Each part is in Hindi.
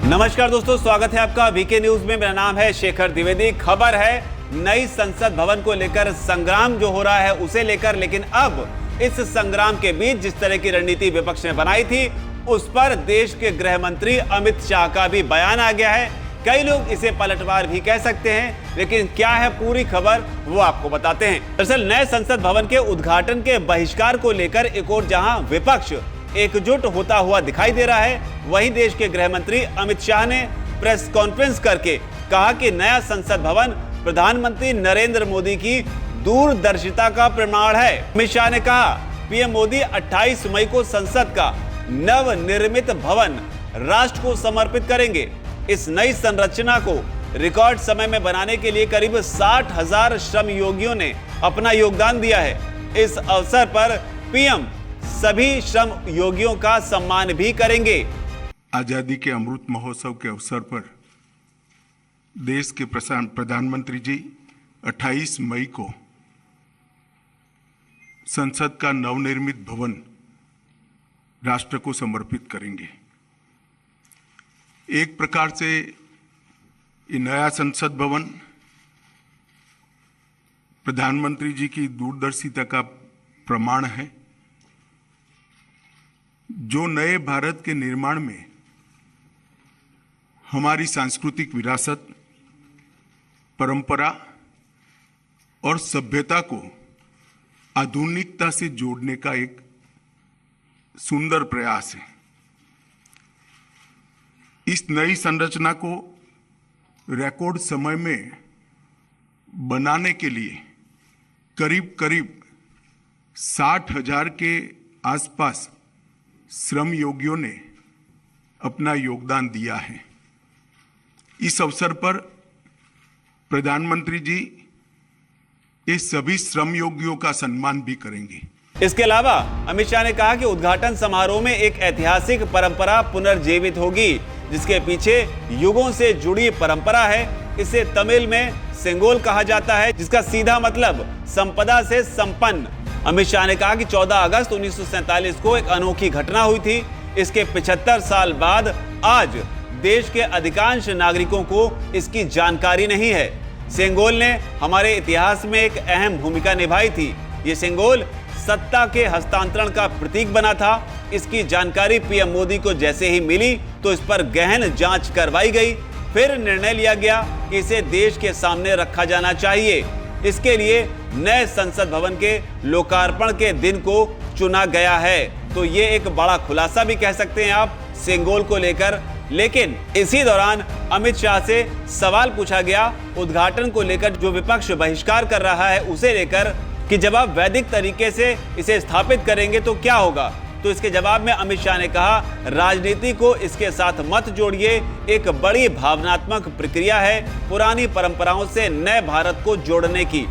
नमस्कार दोस्तों, स्वागत है आपका वीके न्यूज में। मेरा नाम है शेखर द्विवेदी। खबर है नई संसद भवन को लेकर संग्राम जो हो रहा है उसे लेकर, लेकिन अब इस संग्राम के बीच जिस तरह की रणनीति विपक्ष ने बनाई थी उस पर देश के गृह मंत्री अमित शाह का भी बयान आ गया है। कई लोग इसे पलटवार भी कह सकते हैं, लेकिन क्या है पूरी खबर वो आपको बताते हैं। दरअसल नए संसद भवन के उद्घाटन के बहिष्कार को लेकर एक और जहां विपक्ष एकजुट होता हुआ दिखाई दे रहा है, वहीं देश के गृह मंत्री अमित शाह ने प्रेस कॉन्फ्रेंस करके कहा कि नया संसद भवन प्रधानमंत्री नरेंद्र मोदी की दूरदर्शिता का प्रमाण है। अमित शाह ने कहा, पीएम मोदी 28 मई को संसद का नवनिर्मित भवन राष्ट्र को समर्पित करेंगे। इस नई संरचना को रिकॉर्ड समय में बनाने के लिए करीब 60,000 श्रम योगियों ने अपना योगदान दिया है। इस अवसर पर पीएम सभी श्रम योगियों का सम्मान भी करेंगे। आजादी के अमृत महोत्सव के अवसर पर देश के प्रधानमंत्री जी 28 मई को संसद का नवनिर्मित भवन राष्ट्र को समर्पित करेंगे। एक प्रकार से ये नया संसद भवन प्रधानमंत्री जी की दूरदर्शिता का प्रमाण है, जो नए भारत के निर्माण में हमारी सांस्कृतिक विरासत, परंपरा और सभ्यता को आधुनिकता से जोड़ने का एक सुंदर प्रयास है। इस नई संरचना को रिकॉर्ड समय में बनाने के लिए करीब 60,000 के आसपास श्रम योगियों ने अपना योगदान दिया है। इस अवसर पर प्रधानमंत्री जी ये सभी श्रम योगियों का सम्मान भी करेंगे। इसके अलावा अमित शाह ने कहा कि उद्घाटन समारोह में एक ऐतिहासिक परंपरा पुनर्जीवित होगी, जिसके पीछे युगों से जुड़ी परंपरा है। इसे तमिल में सेंगोल कहा जाता है, जिसका सीधा मतलब संपदा से संपन्न। अमित शाह ने कहा कि 14 अगस्त 1947 को एक अनोखी घटना हुई थी। इसके 75 साल बाद आज देश के अधिकांश नागरिकों को इसकी जानकारी नहीं है। सेंगोल ने हमारे इतिहास में एक अहम भूमिका निभाई थी। ये सेंगोल सत्ता के हस्तांतरण का प्रतीक बना था। इसकी जानकारी पीएम मोदी को जैसे ही मिली तो इस पर गहन जांच करवाई गई। फिर निर्णय लिया गया कि इसे देश के सामने रखा जाना चाहिए। इसके लिए नए संसद भवन के लोकार्पण के दिन को चुना गया है। तो ये एक बड़ा खुलासा भी कह सकते हैं आप सेंगोल को लेकर। लेकिन इसी दौरान अमित शाह से सवाल पूछा गया उद्घाटन को लेकर, जो विपक्ष बहिष्कार कर रहा है उसे लेकर, कि जब आप वैदिक तरीके से इसे स्थापित करेंगे तो क्या होगा। तो इसके जवाब में अमित शाह ने कहा, राजनीति को इसके साथ मत जोड़िए। एक बड़ी भावनात्मक प्रक्रिया है पुरानी परंपराओं से नए भारत को जोड़ने की।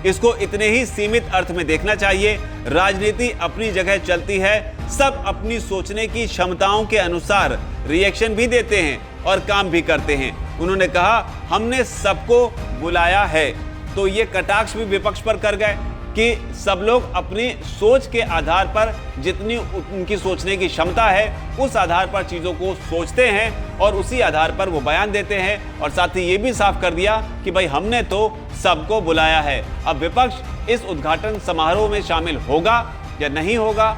इसको इतने ही सीमित अर्थ में देखना चाहिए। राजनीति अपनी जगह चलती है, सब अपनी सोचने की क्षमताओं के अनुसार रिएक्शन भी देते हैं और काम भी करते हैं। उन्होंने कहा, हमने सबको बुलाया है। तो ये कटाक्ष भी विपक्ष पर कर गए कि सब लोग अपनी सोच के आधार पर, जितनी उनकी सोचने की क्षमता है उस आधार पर चीज़ों को सोचते हैं और उसी आधार पर वो बयान देते हैं। और साथ ही ये भी साफ कर दिया कि भाई हमने तो सबको बुलाया है। अब विपक्ष इस उद्घाटन समारोह में शामिल होगा या नहीं होगा,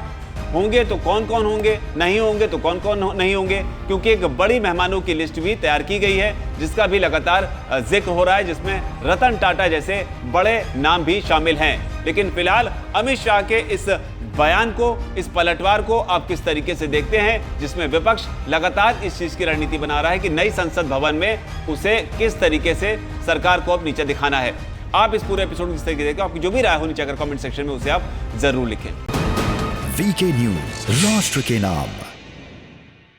होंगे तो कौन कौन होंगे, नहीं होंगे तो कौन कौन नहीं होंगे, क्योंकि एक बड़ी मेहमानों की लिस्ट भी तैयार की गई है जिसका भी लगातार जिक्र हो रहा है, जिसमें रतन टाटा जैसे बड़े नाम भी शामिल हैं। लेकिन फिलहाल अमित शाह के इस बयान को, इस पलटवार को आप किस तरीके से देखते हैं, जिसमें विपक्ष लगातार इस चीज की रणनीति बना रहा है कि नई संसद भवन में उसे किस तरीके से सरकार को अब नीचे दिखाना है। आप इस पूरे एपिसोड किस तरीके देखते हैं, आपकी जो भी राय हो नीचे अगर कमेंट सेक्शन में उसे आप जरूर लिखें। वीके न्यूज, राष्ट्र के नाम।